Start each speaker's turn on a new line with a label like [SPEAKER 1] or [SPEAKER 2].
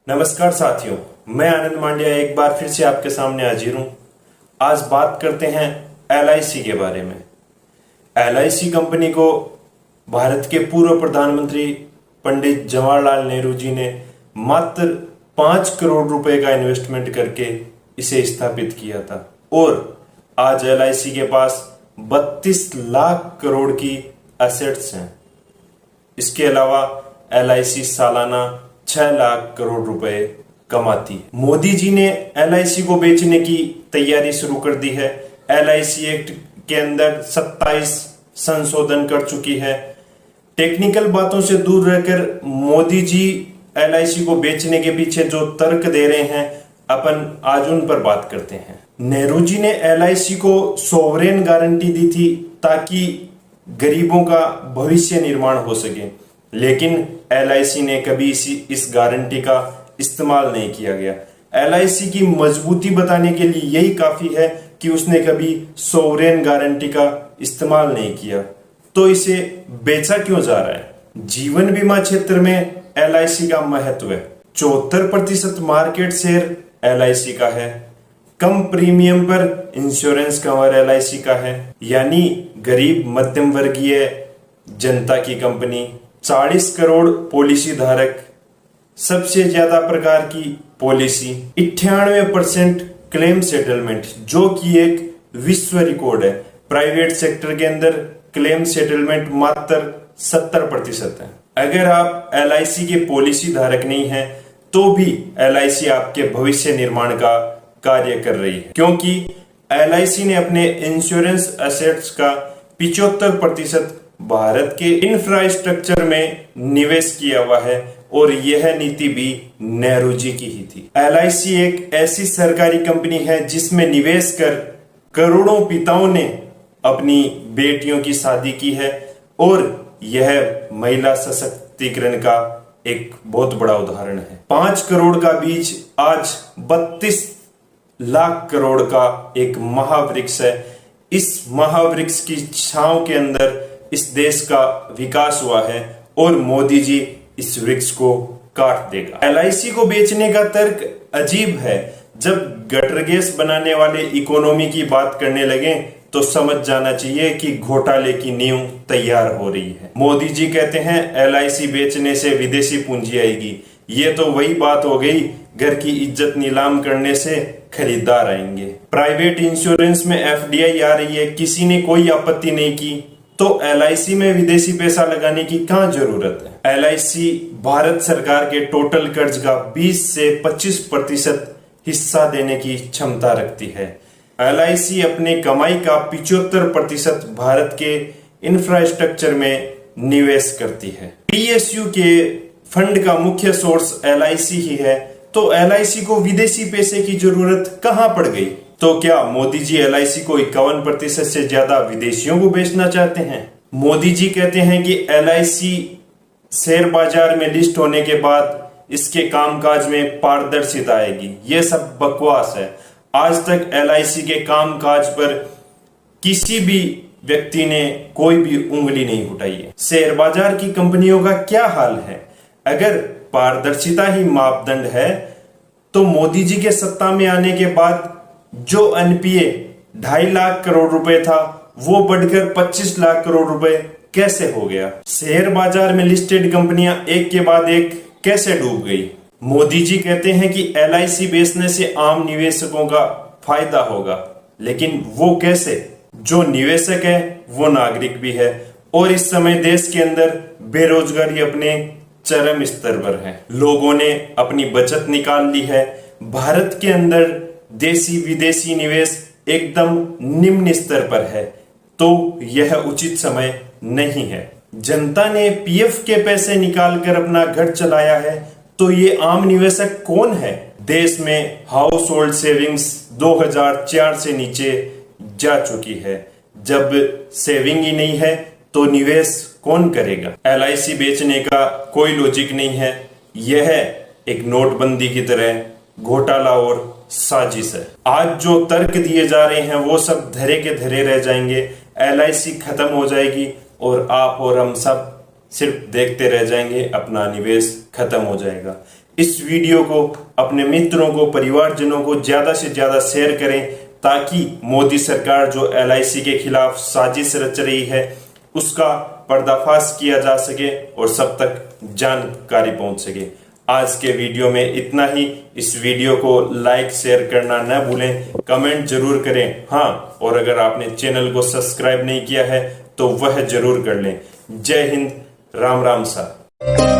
[SPEAKER 1] नमस्कार साथियों, मैं आनंद मांड्या एक बार फिर से आपके सामने हाजिर हूं। आज बात करते हैं एलआईसी के बारे में। एलआईसी कंपनी को भारत के पूर्व प्रधानमंत्री पंडित जवाहरलाल नेहरू जी ने मात्र 5 करोड़ रुपए का इन्वेस्टमेंट करके इसे स्थापित किया था और आज एलआईसी के पास 32 लाख करोड़ की एसेट्स हैं। इसके अलावा एलआईसी सालाना 6 लाख करोड़ रुपए कमाती है। मोदी जी ने एलआईसी को बेचने की तैयारी शुरू कर दी है। एलआईसी एक्ट के अंदर 27 संशोधन कर चुकी है। टेक्निकल बातों से दूर रहकर मोदी जी एलआईसी को बेचने के पीछे जो तर्क दे रहे हैं, अपन आज उन पर बात करते हैं। नेहरू जी ने एलआईसी को सोवरेन गारंटी दी थी ताकि गरीबों का भविष्य निर्माण हो सके, लेकिन एलआईसी ने कभी इस गारंटी का इस्तेमाल नहीं किया गया। एलआईसी की मजबूती बताने के लिए यही काफी है कि उसने कभी सोवरेन गारंटी का इस्तेमाल नहीं किया। तो इसे बेचा क्यों जा रहा है? जीवन बीमा क्षेत्र में एलआईसी का महत्व है। 74% मार्केट शेयर एलआईसी का है। कम प्रीमियम पर इंश्योरेंस कवर एलआईसी का है, यानी गरीब मध्यम वर्गीय जनता की कंपनी। 40 करोड़ पॉलिसी धारक, सबसे ज्यादा प्रकार की पॉलिसी, 98% क्लेम सेटलमेंट, जो कि एक विश्व रिकॉर्ड है। प्राइवेट सेक्टर के अंदर क्लेम सेटलमेंट मात्र 70% है। अगर आप एलआईसी के पॉलिसी धारक नहीं हैं, तो भी एलआईसी आपके भविष्य निर्माण का कार्य कर रही है, क्योंकि एलआईसी ने अपने इंश्योरेंस एसेट्स का 75% भारत के इंफ्रास्ट्रक्चर में निवेश किया हुआ है और यह नीति भी नेहरू जी की ही थी। एलआईसी एक ऐसी सरकारी कंपनी है जिसमें निवेश कर करोड़ों पिताओं ने अपनी बेटियों की शादी की है और यह महिला सशक्तिकरण का एक बहुत बड़ा उदाहरण है। 5 करोड़ का बीज आज 32 लाख करोड़ का एक महावृक्ष है। इस महावृक्ष की छांव के अंदर इस देश का विकास हुआ है और मोदी जी इस वृक्ष को काट देगा। एलआईसी को बेचने का तर्क अजीब है। जब गटर गैस बनाने वाले इकोनॉमी की बात करने लगे तो समझ जाना चाहिए कि घोटाले की नींव तैयार हो रही है। मोदी जी कहते हैं एलआईसी बेचने से विदेशी पूंजी आएगी। ये तो वही बात हो गई, घर की इज्जत नीलाम करने से खरीदार आएंगे। प्राइवेट इंश्योरेंस में एफडीआई आ रही है, किसी ने कोई आपत्ति नहीं की, तो एलआईसी में विदेशी पैसा लगाने की कहां जरूरत है? एलआईसी भारत सरकार के टोटल कर्ज का 20 से 25% हिस्सा देने की क्षमता रखती है। एलआईसी अपने कमाई का 75% भारत के इंफ्रास्ट्रक्चर में निवेश करती है। पीएसयू के फंड का मुख्य सोर्स एलआईसी ही है, तो एलआईसी को विदेशी पैसे की जरूरत कहां पड़ गई? तो क्या मोदी जी एलआईसी को 51% से ज्यादा विदेशियों को बेचना चाहते हैं? मोदी जी कहते हैं कि एलआईसी शेयर बाजार में लिस्ट होने के बाद इसके कामकाज में पारदर्शिता आएगी। यह सब बकवास है। आज तक एलआईसी के कामकाज पर किसी भी व्यक्ति ने कोई भी उंगली नहीं उठाई है। शेयर बाजार की कंपनियों का क्या हाल है? अगर पारदर्शिता ही मापदंड है, तो मोदी जी के सत्ता में आने के बाद जो एनपीए 2.5 लाख करोड़ रुपए था, वो बढ़कर 25 लाख करोड़ रुपए कैसे हो गया? शेयर बाजार में लिस्टेड कंपनियां एक के बाद एक कैसे डूब गई? मोदी जी कहते हैं कि एलआईसी बेचने से आम निवेशकों का फायदा होगा, लेकिन वो कैसे? जो निवेशक है वो नागरिक भी है और इस समय देश के अंदर बेरोजगारी अपने चरम स्तर पर है। लोगों ने अपनी बचत निकाल ली है। भारत के अंदर देशी विदेशी निवेश एकदम निम्न स्तर पर है, तो यह उचित समय नहीं है। जनता ने पीएफ के पैसे निकालकर अपना घर चलाया है, तो ये आम निवेशक कौन है? देश में हाउस होल्ड सेविंग्स 2004 से नीचे जा चुकी है। जब सेविंग ही नहीं है तो निवेश कौन करेगा? एलआईसी बेचने का कोई लॉजिक नहीं है। यह एक नोटबंदी की तरह घोटाला और साजिश है। आज जो तर्क दिए जा रहे हैं वो सब धरे के धरे रह जाएंगे। एलआईसी खत्म हो जाएगी और आप और हम सब सिर्फ देखते रह जाएंगे, अपना निवेश खत्म हो जाएगा। इस वीडियो को अपने मित्रों को, परिवारजनों को ज्यादा से ज्यादा शेयर करें ताकि मोदी सरकार जो एलआईसी के खिलाफ साजिश रच रही है उसका पर्दाफाश किया जा सके और सब तक जानकारी पहुंच सके। आज के वीडियो में इतना ही। इस वीडियो को लाइक शेयर करना न भूलें, कमेंट जरूर करें। हाँ, और अगर आपने चैनल को सब्सक्राइब नहीं किया है तो वह जरूर कर लें। जय हिंद, राम राम सा।